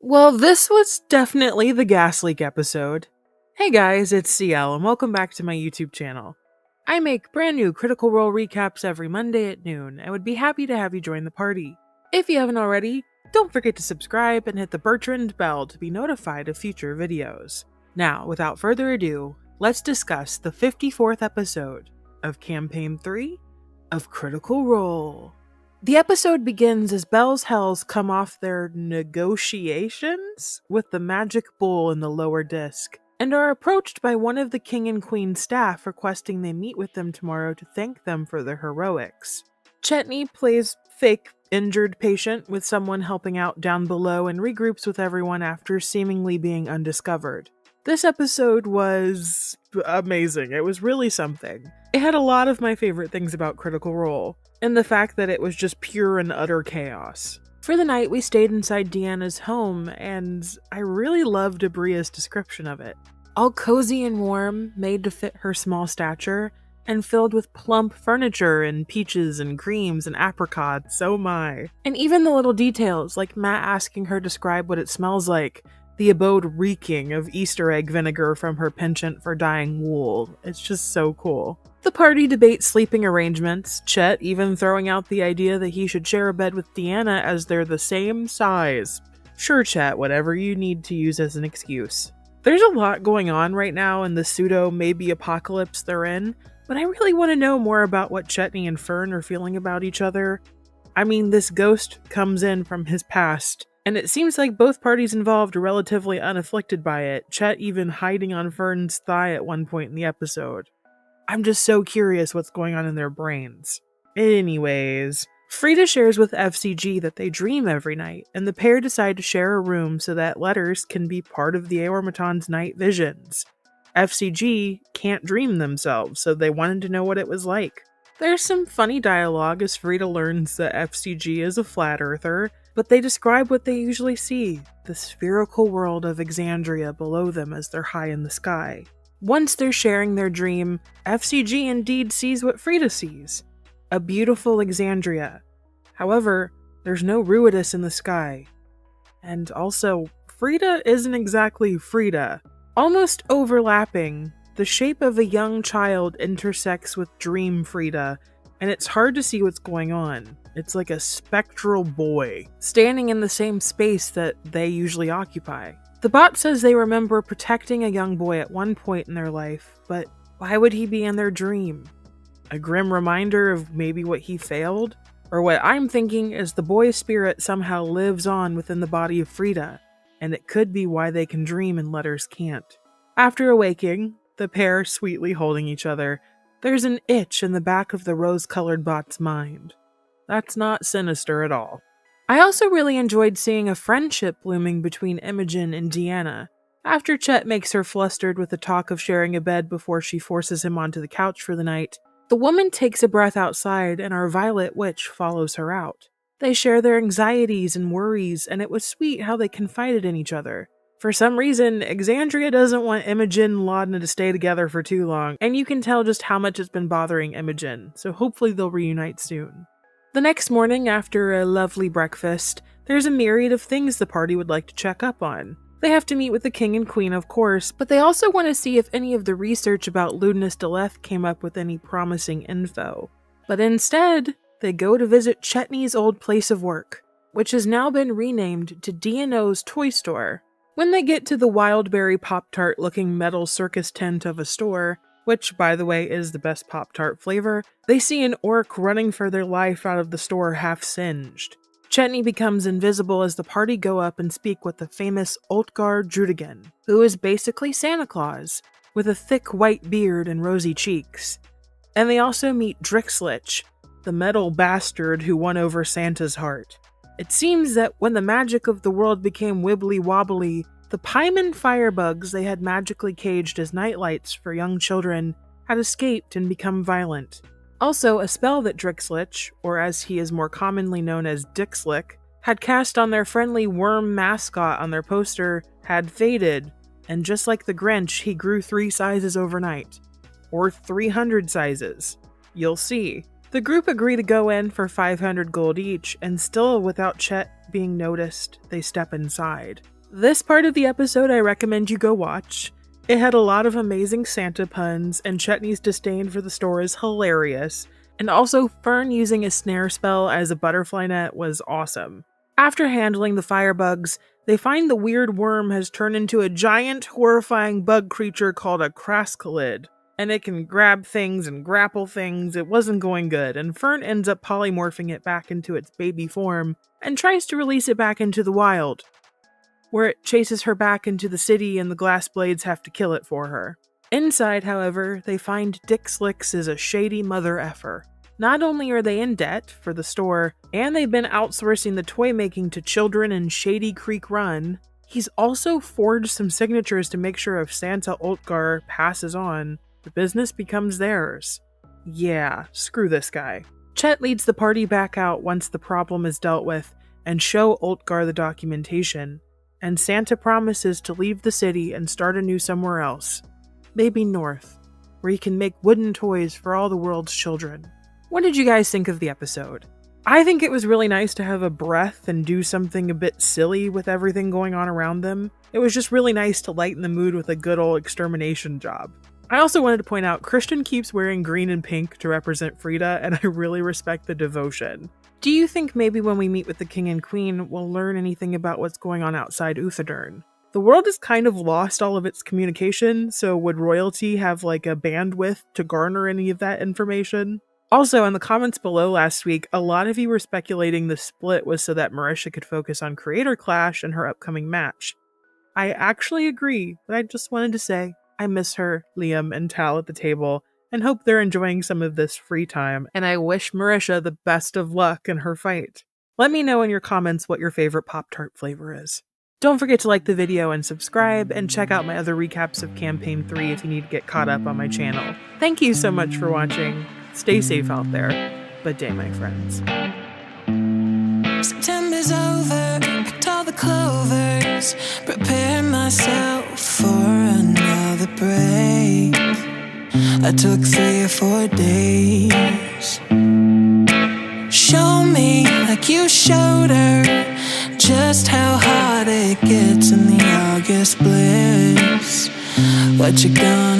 Well, this was definitely the gas leak episode. Hey guys, it's CL and welcome back to my YouTube channel. I make brand new Critical Role recaps every Monday at noon and would be happy to have you join the party. If you haven't already, don't forget to subscribe and hit the Bertrand bell to be notified of future videos. Now, without further ado, let's discuss the 54th episode of Campaign 3 of Critical Role. The episode begins as Belle's Hells come off their negotiations with the magic bull in the lower disc, and are approached by one of the King and Queen staff requesting they meet with them tomorrow to thank them for their heroics. Chetney plays fake injured patient with someone helping out down below and regroups with everyone after seemingly being undiscovered. This episode was amazing. It was really something. It had a lot of my favorite things about Critical Role, and the fact that it was just pure and utter chaos. For the night, we stayed inside Deanna's home, and I really loved Abria's description of it. All cozy and warm, made to fit her small stature, and filled with plump furniture and peaches and creams and apricots, oh my. And even the little details, like Matt asking her to describe what it smells like, the abode reeking of Easter egg vinegar from her penchant for dyeing wool. It's just so cool. The party debates sleeping arrangements, Chet even throwing out the idea that he should share a bed with Deanna as they're the same size. Sure, Chet, whatever you need to use as an excuse. There's a lot going on right now in the pseudo-maybe apocalypse they're in, but I really want to know more about what Chetney and Fern are feeling about each other. I mean, this ghost comes in from his past, and it seems like both parties involved are relatively unafflicted by it, Chet even hiding on Fern's thigh at one point in the episode. I'm just so curious what's going on in their brains. Anyways, F.R.I.D.A shares with FCG that they dream every night, and the pair decide to share a room so that letters can be part of the Aormaton's night visions. FCG can't dream themselves, so they wanted to know what it was like. There's some funny dialogue as F.R.I.D.A learns that FCG is a flat earther, but they describe what they usually see, the spherical world of Exandria below them as they're high in the sky. Once they're sharing their dream, FCG indeed sees what F.R.I.D.A sees, a beautiful Exandria. However, there's no Ruidus in the sky. And also, F.R.I.D.A isn't exactly F.R.I.D.A. Almost overlapping, the shape of a young child intersects with dream F.R.I.D.A, and it's hard to see what's going on. It's like a spectral boy, standing in the same space that they usually occupy. The bot says they remember protecting a young boy at one point in their life, but why would he be in their dream? A grim reminder of maybe what he failed? Or what I'm thinking is the boy's spirit somehow lives on within the body of F.R.I.D.A, and it could be why they can dream and letters can't. After awaking, the pair sweetly holding each other, there's an itch in the back of the rose-colored bot's mind. That's not sinister at all. I also really enjoyed seeing a friendship blooming between Imogen and Deanna. After Chet makes her flustered with the talk of sharing a bed before she forces him onto the couch for the night, the woman takes a breath outside and our Violet Witch follows her out. They share their anxieties and worries, and it was sweet how they confided in each other. For some reason, Exandria doesn't want Imogen and Laudna to stay together for too long, and you can tell just how much it's been bothering Imogen, so hopefully they'll reunite soon. The next morning, after a lovely breakfast, there's a myriad of things the party would like to check up on. They have to meet with the King and Queen, of course, but they also want to see if any of the research about Ludinus Deleth came up with any promising info. But instead, they go to visit Chetney's old place of work, which has now been renamed to D&O's Toy Store. When they get to the Wildberry Pop-Tart looking metal circus tent of a store, which, by the way, is the best Pop-Tart flavor, they see an orc running for their life out of the store half singed. Chetney becomes invisible as the party go up and speak with the famous Ultgar Drudigan, who is basically Santa Claus, with a thick white beard and rosy cheeks. And they also meet Drixlich, the metal bastard who won over Santa's heart. It seems that when the magic of the world became wibbly-wobbly, the Paimon firebugs they had magically caged as nightlights for young children had escaped and become violent. Also, a spell that Drixlich, or as he is more commonly known as Dixlick, had cast on their friendly worm mascot on their poster had faded, and just like the Grinch, he grew 3 sizes overnight. Or 300 sizes. You'll see. The group agree to go in for 500 gold each, and still without Chet being noticed, they step inside. This part of the episode I recommend you go watch. It had a lot of amazing Santa puns, and Chetney's disdain for the store is hilarious, and also Fern using a snare spell as a butterfly net was awesome. After handling the firebugs, they find the weird worm has turned into a giant, horrifying bug creature called a crascalid, and it can grab things and grapple things. It wasn't going good, and Fern ends up polymorphing it back into its baby form and tries to release it back into the wild, where it chases her back into the city and the glass blades have to kill it for her. Inside, however, they find Dick Slicks is a shady mother effer. Not only are they in debt for the store, and they've been outsourcing the toy making to children in Shady Creek Run, he's also forged some signatures to make sure if Santa Ultgar passes on, the business becomes theirs. Yeah, screw this guy. Chet leads the party back out once the problem is dealt with and show Ultgar the documentation, and Santa promises to leave the city and start anew somewhere else, maybe north, where he can make wooden toys for all the world's children. What did you guys think of the episode? I think it was really nice to have a breath and do something a bit silly with everything going on around them. It was just really nice to lighten the mood with a good old extermination job. I also wanted to point out Christian keeps wearing green and pink to represent F.R.I.D.A, and I really respect the devotion. Do you think maybe when we meet with the king and queen, we'll learn anything about what's going on outside Uthadurn? The world has kind of lost all of its communication, so would royalty have like a bandwidth to garner any of that information? Also, in the comments below last week, a lot of you were speculating the split was so that Marisha could focus on Creator Clash and her upcoming match. I actually agree, but I just wanted to say I miss her, Liam, and Tal at the table, and hope they're enjoying some of this free time, and I wish Marisha the best of luck in her fight. Let me know in your comments what your favorite Pop-Tart flavor is. Don't forget to like the video and subscribe, and check out my other recaps of Campaign 3 if you need to get caught up on my channel. Thank you so much for watching. Stay safe out there. Good day, my friends. September's over, picked all the clovers, prepare myself for another break. I took 3 or 4 days. Show me, like you showed her, just how hot it gets in the August bliss. What you gonna